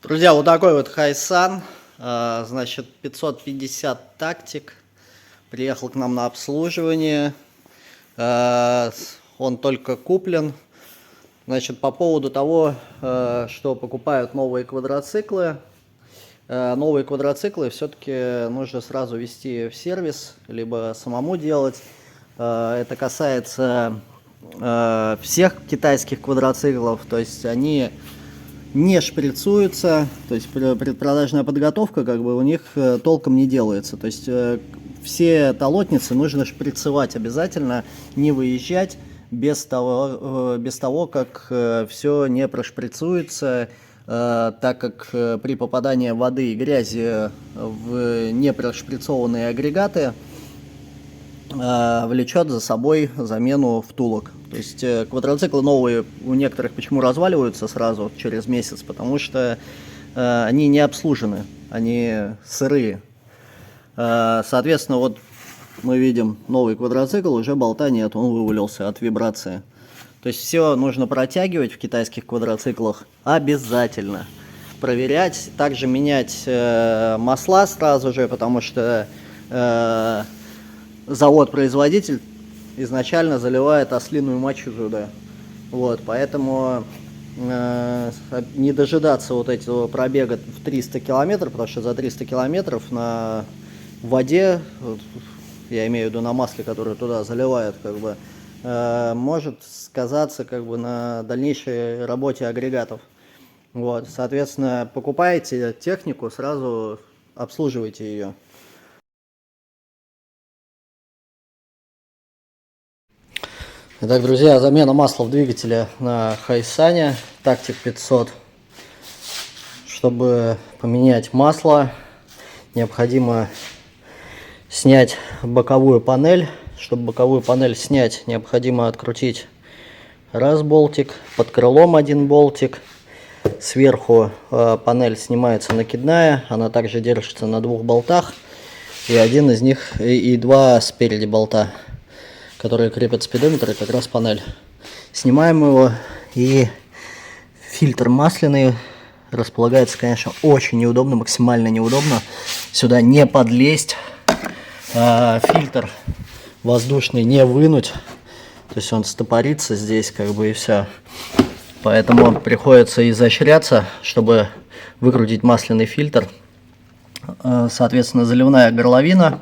Друзья, вот такой вот Хайсан, значит, 550 тактик, приехал к нам на обслуживание, он только куплен. Значит, по поводу того, что покупают новые квадроциклы все-таки нужно сразу вести в сервис, либо самому делать. Это касается всех китайских квадроциклов, то есть они не шприцуются, то есть предпродажная подготовка как бы у них толком не делается. То есть все толотницы нужно шприцевать обязательно, не выезжать без того как все не прошприцуется, так как при попадании воды и грязи в непрошприцованные агрегаты влечет за собой замену втулок. То есть квадроциклы новые у некоторых почему разваливаются сразу через месяц, потому что они не обслужены, они сырые. Соответственно, вот мы видим новый квадроцикл, уже болта нет, он вывалился от вибрации. То есть все нужно протягивать в китайских квадроциклах обязательно. Проверять, также менять масла сразу же, потому что завод-производитель изначально заливает ослиную мочу туда. Вот, поэтому не дожидаться вот этого пробега в 300 километров, потому что за 300 километров на воде, я имею в виду на масле, которое туда заливают, как бы, может сказаться как бы на дальнейшей работе агрегатов. Вот, соответственно, покупаете технику, сразу обслуживайте ее. Итак, друзья, замена масла в двигателе на Хайсане Tactic 500. Чтобы поменять масло, необходимо снять боковую панель. Чтобы боковую панель снять, необходимо открутить раз болтик, под крылом один болтик. Сверху панель снимается накидная, она также держится на двух болтах. И один из них, и два спереди болта, которые крепят спидометр, и как раз панель. Снимаем его, и фильтр масляный располагается, конечно, очень неудобно, максимально неудобно. Сюда не подлезть, фильтр воздушный не вынуть, то есть он стопорится здесь, как бы, и все. Поэтому приходится изощряться, чтобы выкрутить масляный фильтр. Соответственно, заливная горловина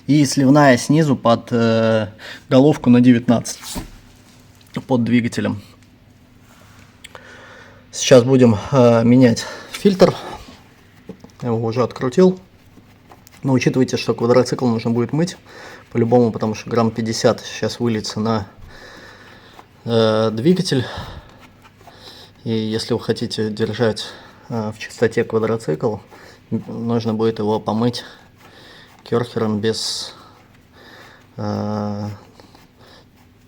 и сливная снизу под головку на 19 под двигателем. Сейчас будем менять фильтр. Я его уже открутил. Но учитывайте, что квадроцикл нужно будет мыть по-любому, потому что грамм 50 сейчас выльется на двигатель. И если вы хотите держать в чистоте квадроцикл, нужно будет его помыть керхером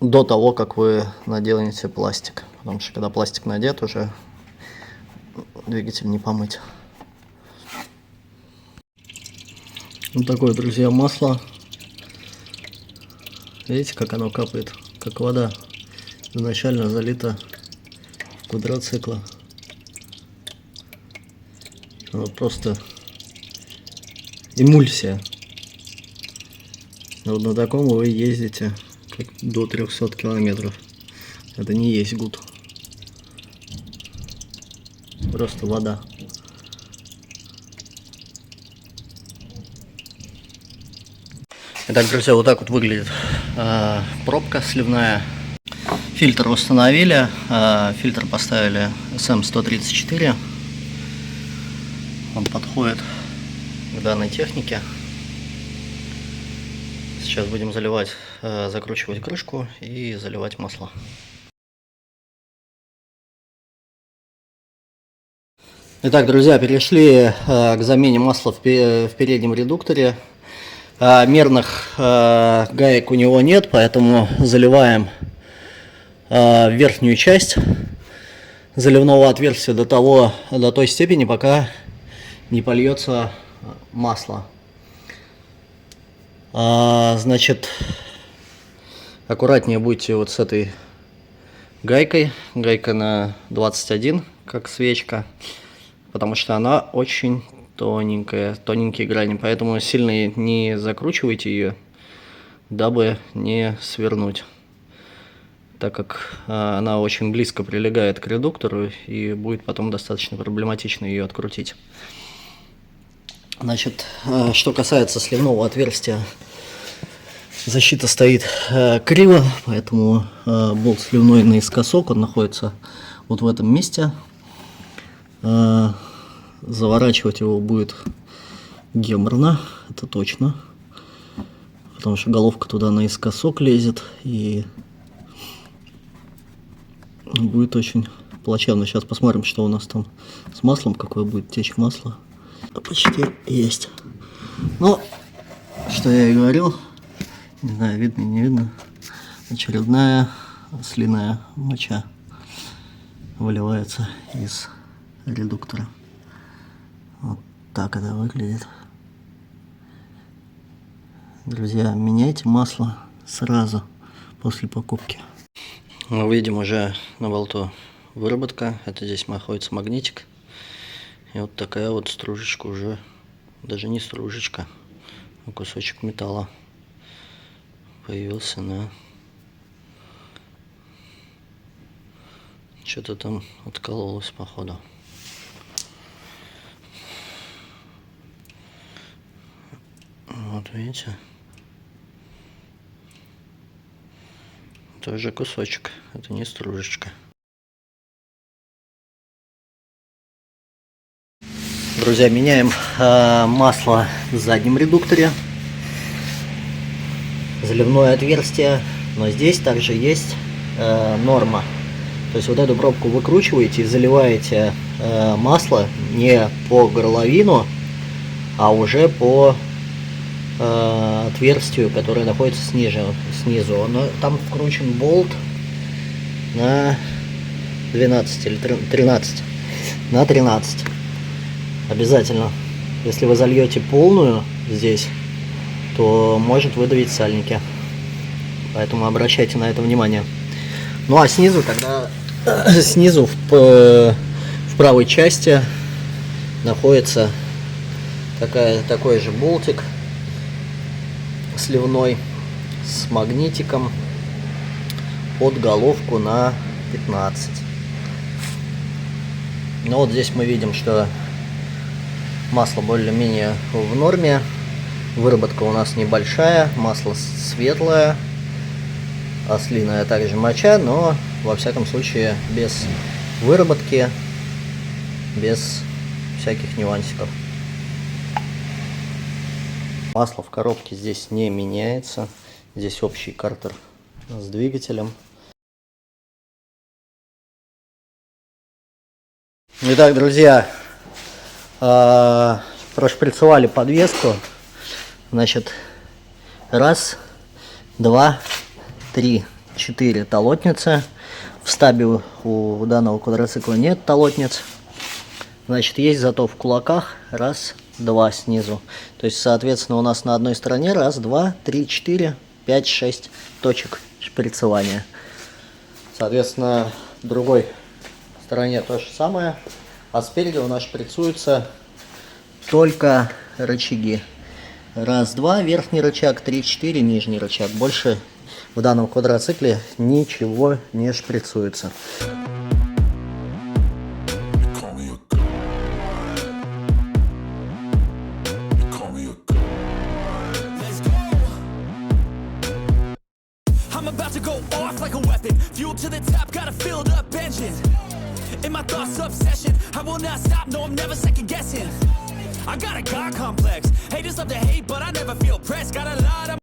до того, как вы наделаете пластик. Потому что когда пластик надет, уже двигатель не помыть. Вот такое, друзья, масло. Видите, как оно капает, как вода изначально залита в квадроцикла. Оно просто эмульсия. Вот на таком вы ездите как до 300 километров. Это не есть гуд. Просто вода. Итак, друзья, вот так вот выглядит пробка сливная. Фильтр установили, фильтр поставили SM134. Он подходит к данной технике. Сейчас будем заливать, закручивать крышку и заливать масло. Итак, друзья, перешли к замене масла в переднем редукторе. Мерных гаек у него нет, поэтому заливаем верхнюю часть заливного отверстия до той степени, пока не польется масло. Значит, аккуратнее будьте вот с этой гайкой. Гайка на 21, как свечка. потому что она очень тоненькая, тоненькие грани, поэтому сильно не закручивайте ее, дабы не свернуть, так как она очень близко прилегает к редуктору и будет потом достаточно проблематично ее открутить. Значит, что касается сливного отверстия, защита стоит криво, поэтому болт сливной наискосок, он находится вот в этом месте. Заворачивать его будет геморно, это точно, потому что головка туда наискосок лезет и будет очень плачевно. Сейчас посмотрим, что у нас там с маслом, какой будет течь масла. Почти есть. Но, что я и говорил, не знаю, видно, не видно, очередная слиная моча выливается из редуктора. Вот так это выглядит. Друзья, меняйте масло сразу после покупки. Мы видим уже на болту выработка. Это здесь находится магнитик. И вот такая вот стружечка уже, даже не стружечка, а кусочек металла появился на... Что-то там откололось, походу. Вот видите? Тоже кусочек, это не стружечка. Друзья, меняем масло в заднем редукторе. Заливное отверстие, но здесь также есть норма. То есть вот эту пробку выкручиваете и заливаете масло не по горловину, а уже по отверстию, которое находится снизу. Но там вкручен болт на 12 или 13. На 13. Обязательно. Если вы зальете полную здесь, то может выдавить сальники. Поэтому обращайте на это внимание. Ну а снизу тогда, снизу в правой части находится такой же болтик сливной с магнитиком под головку на 15. Ну вот здесь мы видим, что масло более-менее в норме. Выработка у нас небольшая, масло светлое, ослиная также моча, но во всяком случае без выработки, без всяких нюансиков. Масло в коробке здесь не меняется. Здесь общий картер с двигателем. Итак, друзья, прошприцевали подвеску. Значит, раз, два, 3, 4 толотницы. В стабе у данного квадроцикла нет толотниц. Значит, есть зато в кулаках раз, два снизу. То есть, соответственно, у нас на одной стороне раз, два, 3, 4, 5, 6 точек шприцевания. Соответственно, в другой стороне то же самое. А спереди у нас шприцуются только рычаги. Раз, два, верхний рычаг, 3, 4, нижний рычаг. Больше в данном квадроцикле ничего не шприцуется. I got a God complex. Haters love to hate, but I never feel pressed. Got a lot of